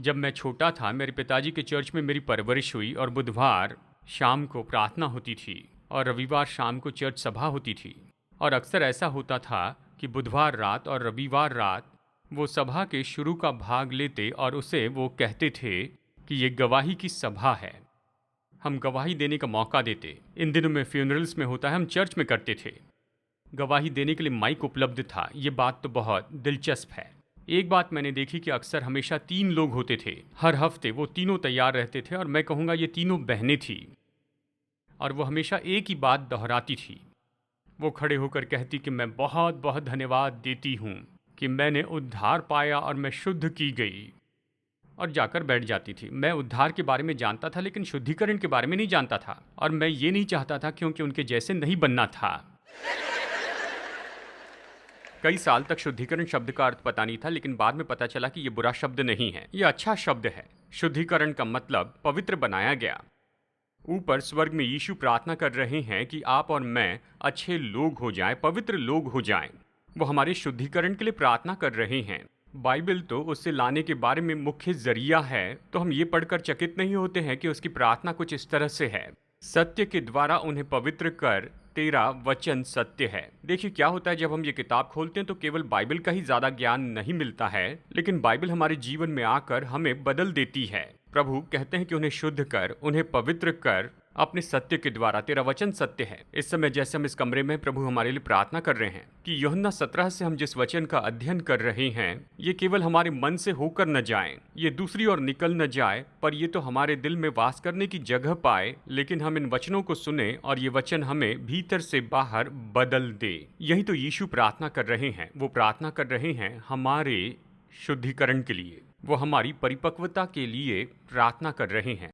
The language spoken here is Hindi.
जब मैं छोटा था, मेरे पिताजी के चर्च में मेरी परवरिश हुई और बुधवार शाम को प्रार्थना होती थी और रविवार शाम को चर्च सभा होती थी। और अक्सर ऐसा होता था कि बुधवार रात और रविवार रात वो सभा के शुरू का भाग लेते और उसे वो कहते थे कि ये गवाही की सभा है, हम गवाही देने का मौका देते। इन दिनों में फ्यूनरल्स में होता है, हम चर्च में करते थे। गवाही देने के लिए माइक उपलब्ध था। ये बात तो बहुत दिलचस्प है। एक बात मैंने देखी कि अक्सर हमेशा 3 लोग होते थे। हर हफ्ते वो तीनों तैयार रहते थे और मैं कहूँगा ये तीनों बहनें थी और वो हमेशा एक ही बात दोहराती थी। वो खड़े होकर कहती कि मैं बहुत बहुत धन्यवाद देती हूँ कि मैंने उद्धार पाया और मैं शुद्ध की गई, और जाकर बैठ जाती थी। मैं उद्धार के बारे में जानता था लेकिन शुद्धिकरण के बारे में नहीं जानता था, और मैं ये नहीं चाहता था क्योंकि उनके जैसे नहीं बनना था। कई साल तक शुद्धिकरण शब्द का अर्थ पता नहीं था, लेकिन बाद में पता चला कि यह बुरा शब्द नहीं है, यह अच्छा शब्द है। शुद्धिकरण का मतलब पवित्र बनाया गया। ऊपर स्वर्ग में यीशु प्रार्थना कर रहे हैं कि आप और मैं अच्छे लोग हो जाएं, पवित्र लोग हो जाएं। वो हमारे शुद्धिकरण के लिए प्रार्थना कर रहे हैं। बाइबल तो उससे लाने के बारे में मुख्य जरिया है, तो हम ये पढ़कर चकित नहीं होते हैं कि उसकी प्रार्थना कुछ इस तरह से है, सत्य के द्वारा उन्हें पवित्र कर, तेरा वचन सत्य है। देखिए क्या होता है, जब हम ये किताब खोलते हैं तो केवल बाइबल का ही ज्यादा ज्ञान नहीं मिलता है, लेकिन बाइबल हमारे जीवन में आकर हमें बदल देती है। प्रभु कहते हैं कि उन्हें शुद्ध कर, उन्हें पवित्र कर अपने सत्य के द्वारा, तेरा वचन सत्य है। इस समय जैसे हम इस कमरे में प्रभु हमारे लिए प्रार्थना कर रहे हैं कि यूहन्ना 17 से हम जिस वचन का अध्ययन कर रहे हैं, ये केवल हमारे मन से होकर न जाए, ये दूसरी ओर निकल न जाए, पर ये तो हमारे दिल में वास करने की जगह पाए, लेकिन हम इन वचनों को सुने और ये वचन हमें भीतर से बाहर बदल दे। यही तो यीशु प्रार्थना कर रहे हैं। वो प्रार्थना कर रहे हैं हमारे शुद्धिकरण के लिए, वो हमारी परिपक्वता के लिए प्रार्थना कर रहे हैं।